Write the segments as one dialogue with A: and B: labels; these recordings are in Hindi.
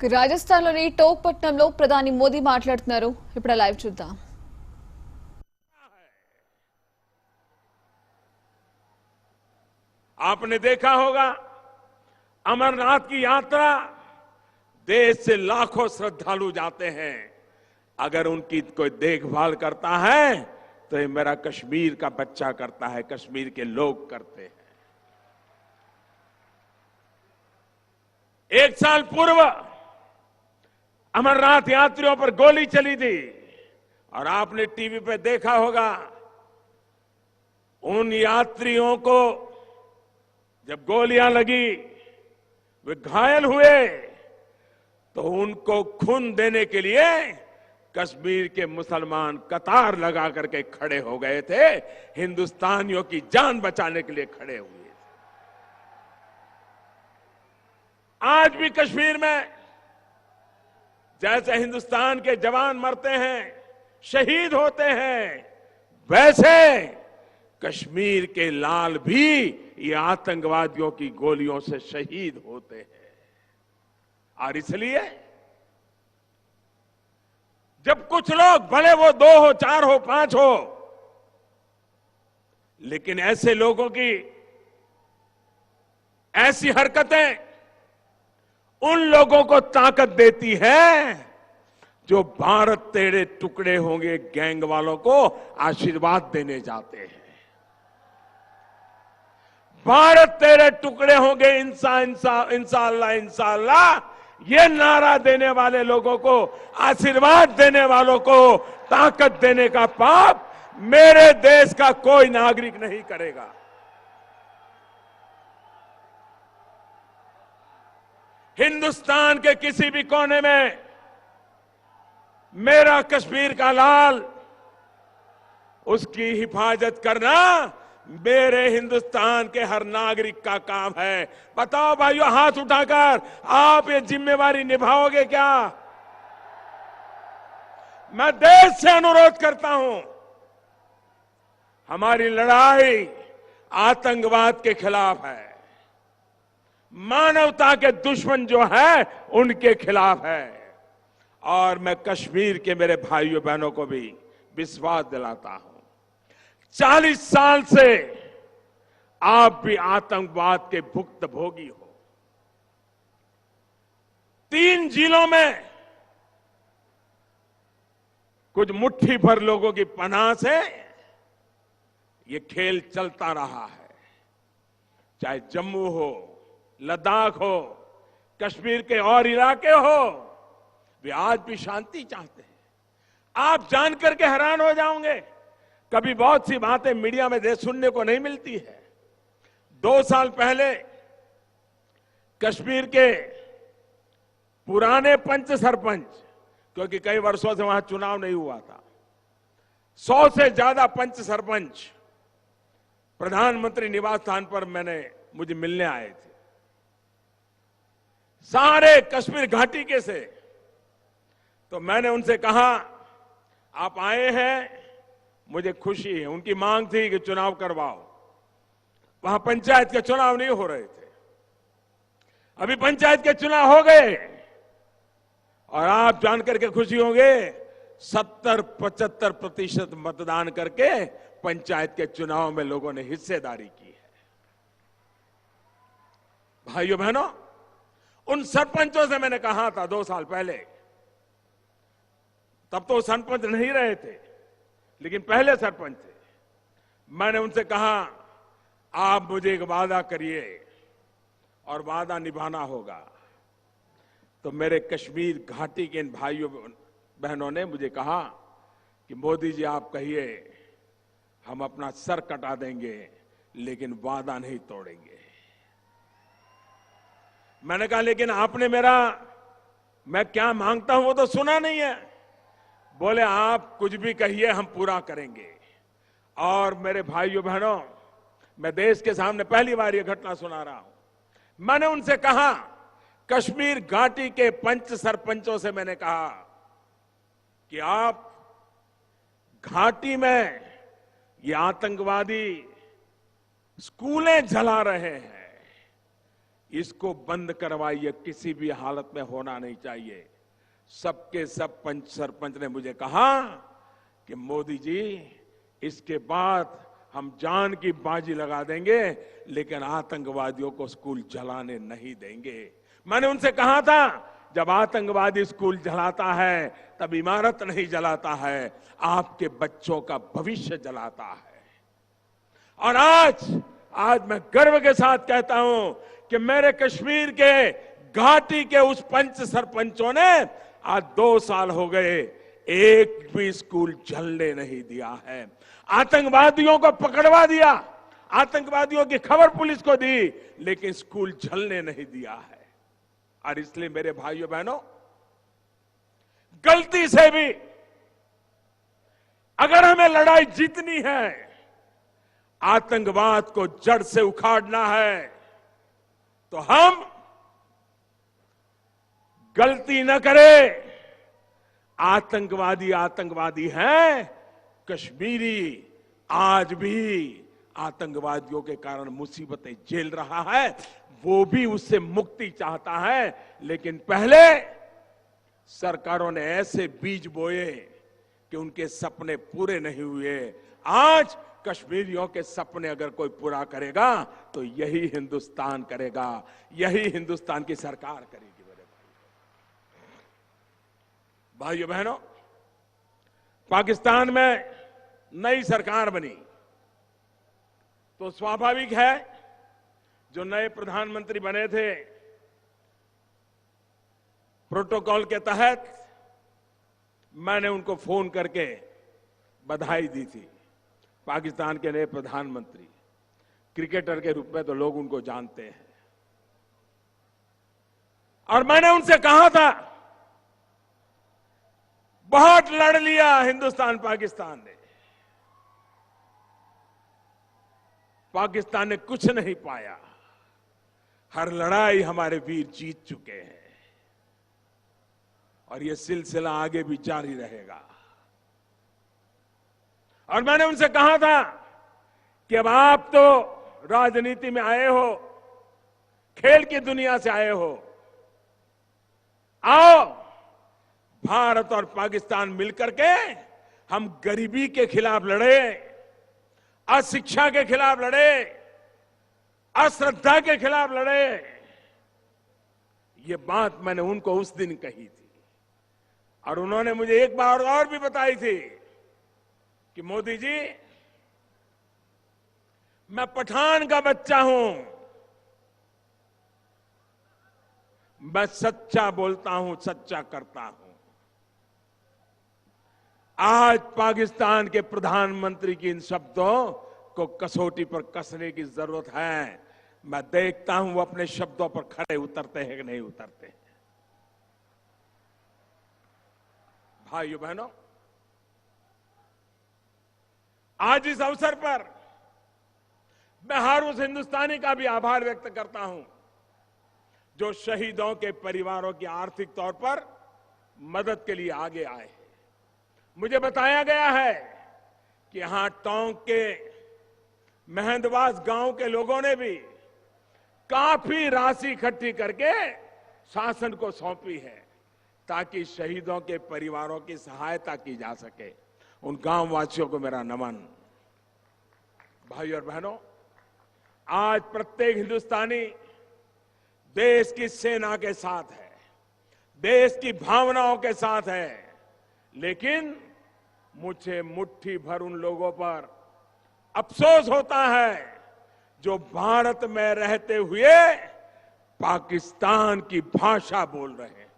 A: రాజస్థాన్లోని టోక్పట్నంలో ప్రధాని మోదీ మాట్లాడుతున్నారు. ఇప్పుడు లైవ్ చూద్దాం.
B: आपने देखा होगा अमरनाथ की यात्रा देश से लाखों श्रद्धालु जाते हैं. अगर उनकी कोई देखभाल करता है तो ये मेरा कश्मीर का बच्चा करता है, कश्मीर के लोग करते हैं. एक साल पूर्व अमरनाथ यात्रियों पर गोली चली थी और आपने टीवी पे देखा होगा. उन यात्रियों को जब गोलियां लगी, वे घायल हुए, तो उनको खून देने के लिए कश्मीर के मुसलमान कतार लगा करके खड़े हो गए थे. हिंदुस्तानियों की जान बचाने के लिए खड़े हुए. आज भी कश्मीर में जैसे हिंदुस्तान के जवान मरते हैं, शहीद होते हैं, वैसे कश्मीर के लाल भी ये आतंकवादियों की गोलियों से शहीद होते हैं. और इसलिए जब कुछ लोग, भले वो 2 हो, 4 हो, 5 हो, लेकिन ऐसे लोगों की ऐसी हरकतें उन लोगों को ताकत देती है जो भारत तेरे टुकड़े होंगे गैंग वालों को आशीर्वाद देने जाते हैं. भारत तेरे टुकड़े होंगे इंशाअल्लाह इंशाअल्लाह, ये नारा देने वाले लोगों को, आशीर्वाद देने वालों को ताकत देने का पाप मेरे देश का कोई नागरिक नहीं करेगा. हिंदुस्तान के किसी भी कोने में मेरा कश्मीर का लाल, उसकी हिफाजत करना मेरे हिंदुस्तान के हर नागरिक का काम है. बताओ भाइयों, हाथ उठाकर आप ये जिम्मेवारी निभाओगे क्या? मैं देश से अनुरोध करता हूं, हमारी लड़ाई आतंकवाद के खिलाफ है, मानवता के दुश्मन जो है उनके खिलाफ है. और मैं कश्मीर के मेरे भाइयों बहनों को भी विश्वास दिलाता हूं, 40 साल से आप भी आतंकवाद के भुक्तभोगी हो. 3 जिलों में कुछ मुट्ठी भर लोगों की पनाह से ये खेल चलता रहा है. चाहे जम्मू हो, लद्दाख हो, कश्मीर के और इलाके हो, वे आज भी शांति चाहते हैं. आप जानकर के हैरान हो जाओगे, कभी बहुत सी बातें मीडिया में सुनने को नहीं मिलती है. 2 साल पहले कश्मीर के पुराने पंच सरपंच, क्योंकि कई वर्षों से वहां चुनाव नहीं हुआ था, 100 से ज्यादा पंच सरपंच प्रधानमंत्री निवास स्थान पर मुझे मिलने आए थे. सारे कश्मीर घाटी के से. तो मैंने उनसे कहा, आप आए हैं, मुझे खुशी है. उनकी मांग थी कि चुनाव करवाओ. वहां पंचायत के चुनाव नहीं हो रहे थे, अभी पंचायत के चुनाव हो गए. और आप जानकर के खुशी होंगे, 70-75% मतदान करके पंचायत के चुनाव में लोगों ने हिस्सेदारी की है. भाइयों बहनों, उन सरपंचों से मैंने कहा था 2 साल पहले, तब तो सरपंच नहीं रहे थे लेकिन पहले सरपंच थे. मैंने उनसे कहा, आप मुझे एक वादा करिए और वादा निभाना होगा. तो मेरे कश्मीर घाटी के इन भाइयों बहनों ने मुझे कहा कि मोदी जी, आप कहिए, हम अपना सर कटा देंगे लेकिन वादा नहीं तोड़ेंगे. मैंने कहा, लेकिन आपने मैं क्या मांगता हूं वो तो सुना नहीं है. बोले, आप कुछ भी कहिए, हम पूरा करेंगे. और मेरे भाइयों बहनों, मैं देश के सामने पहली बार ये घटना सुना रहा हूं. मैंने उनसे कहा, कश्मीर घाटी के पंच सरपंचों से मैंने कहा कि आप घाटी में ये आतंकवादी स्कूलें जला रहे हैं, इसको बंद करवाइए, किसी भी हालत में होना नहीं चाहिए। सबके सब पंच सरपंच ने मुझे कहा कि मोदी जी, इसके बाद हम जान की बाजी लगा देंगे, लेकिन आतंकवादियों को स्कूल जलाने नहीं देंगे। मैंने उनसे कहा था, जब आतंकवादी स्कूल जलाता है तब इमारत नहीं जलाता है, आपके बच्चों का भविष्य जलाता है। और आज मैं गर्व के साथ कहता हूं कि मेरे कश्मीर के घाटी के उस पंच सरपंचों ने आज 2 साल हो गए, एक भी स्कूल जलने नहीं दिया है। आतंकवादियों को पकड़वा दिया, आतंकवादियों की खबर पुलिस को दी, लेकिन स्कूल जलने नहीं दिया है। और इसलिए मेरे भाइयों बहनों, गलती से भी अगर हमें लड़ाई जीतनी है, आतंकवाद को जड़ से उखाड़ना है, तो हम गलती न करें। आतंकवादी हैं, कश्मीरी आज भी आतंकवादियों के कारण मुसीबतें झेल रहा है, वो भी उससे मुक्ति चाहता है। लेकिन पहले सरकारों ने ऐसे बीज बोए कि उनके सपने पूरे नहीं हुए। आज कश्मीरियों के सपने अगर कोई पूरा करेगा तो यही हिंदुस्तान करेगा, यही हिंदुस्तान की सरकार करेगी। मेरे भाइयों बहनों, पाकिस्तान में नई सरकार बनी तो स्वाभाविक है, जो नए प्रधानमंत्री बने थे, प्रोटोकॉल के तहत मैंने उनको फोन करके बधाई दी थी। पाकिस्तान के नए प्रधानमंत्री, क्रिकेटर के रूप में तो लोग उनको जानते हैं, और मैंने उनसे कहा था, बहुत लड़ लिया हिंदुस्तान पाकिस्तान ने, पाकिस्तान ने कुछ नहीं पाया। हर लड़ाई हमारे वीर जीत चुके हैं और यह सिलसिला आगे भी जारी रहेगा। और मैंने उनसे कहा था कि अब आप तो राजनीति में आए हो, खेल की दुनिया से आए हो, आओ भारत और पाकिस्तान मिलकर के हम गरीबी के खिलाफ लड़े, अशिक्षा के खिलाफ लड़े, अश्रद्धा के खिलाफ लड़े। ये बात मैंने उनको उस दिन कही थी, और उन्होंने मुझे एक बार और भी बताई थी कि मोदी जी, मैं पठान का बच्चा हूं, मैं सच्चा बोलता हूं, सच्चा करता हूं। आज पाकिस्तान के प्रधानमंत्री की इन शब्दों को कसौटी पर कसने की जरूरत है। मैं देखता हूं वो अपने शब्दों पर खरे उतरते हैं कि नहीं उतरते हैं। भाइयों बहनों, आज इस अवसर पर मैं हर उस हिंदुस्तानी का भी आभार व्यक्त करता हूं जो शहीदों के परिवारों की आर्थिक तौर पर मदद के लिए आगे आए हैं। मुझे बताया गया है कि यहां टोंक के मेहंदवास गांव के लोगों ने भी काफी राशि इकट्ठी करके शासन को सौंपी है, ताकि शहीदों के परिवारों की सहायता की जा सके। उन गांव वासियों को मेरा नमन। भाई और बहनों, आज प्रत्येक हिंदुस्तानी देश की सेना के साथ है, देश की भावनाओं के साथ है, लेकिन मुझे मुट्ठी भर उन लोगों पर अफसोस होता है जो भारत में रहते हुए पाकिस्तान की भाषा बोल रहे हैं।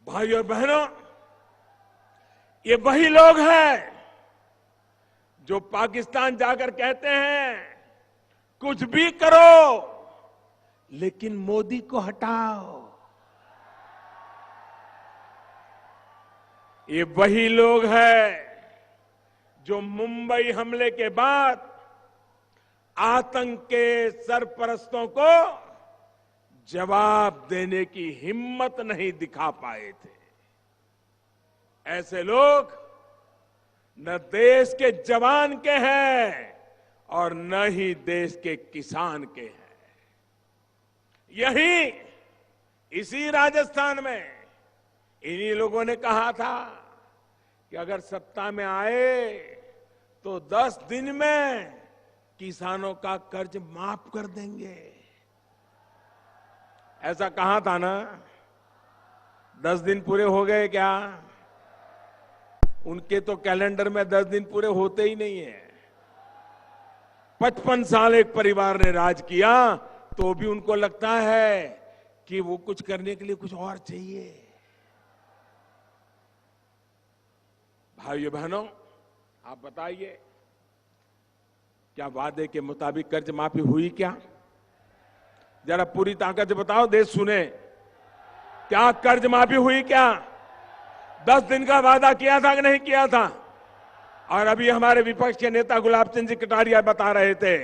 B: भाइयों और बहनों, ये वही लोग हैं जो पाकिस्तान जाकर कहते हैं कुछ भी करो लेकिन मोदी को हटाओ। ये वही लोग हैं जो मुंबई हमले के बाद आतंक के सरपरस्तों को जवाब देने की हिम्मत नहीं दिखा पाए थे। ऐसे लोग न देश के जवान के हैं और न ही देश के किसान के हैं। यही इसी राजस्थान में इन्हीं लोगों ने कहा था कि अगर सत्ता में आए तो 10 दिन में किसानों का कर्ज माफ कर देंगे। ऐसा कहा था ना? 10 दिन पूरे हो गए क्या? उनके तो कैलेंडर में 10 दिन पूरे होते ही नहीं है। 55 साल एक परिवार ने राज किया तो भी उनको लगता है कि वो कुछ करने के लिए कुछ और चाहिए। भाइयों बहनों, आप बताइए, क्या वादे के मुताबिक कर्ज माफी हुई क्या? जरा पूरी ताकत से बताओ, देश सुने। क्या कर्ज माफी हुई क्या? 10 दिन का वादा किया था कि नहीं किया था? और अभी हमारे विपक्ष के नेता गुलाब चंद जी कटारिया बता रहे थे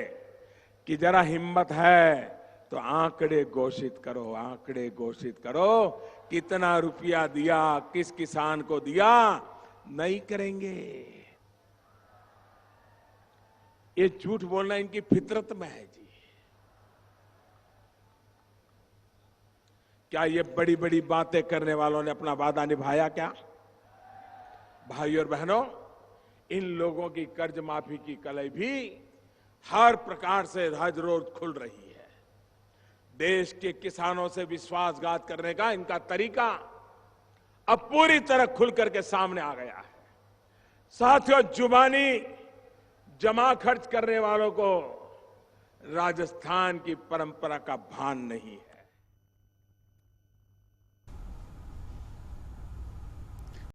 B: कि जरा हिम्मत है तो आंकड़े घोषित करो, आंकड़े घोषित करो, कितना रुपया दिया, किस किसान को दिया। नहीं करेंगे। ये झूठ बोलना इनकी फितरत में है जी। क्या ये बड़ी बड़ी बातें करने वालों ने अपना वादा निभाया क्या? भाइयों और बहनों, इन लोगों की कर्ज माफी की कलई भी हर प्रकार से हज रोज खुल रही है। देश के किसानों से विश्वासघात करने का इनका तरीका अब पूरी तरह खुल करके सामने आ गया है। साथियों, जुबानी जमा खर्च करने वालों को राजस्थान की परंपरा का भान नहीं है।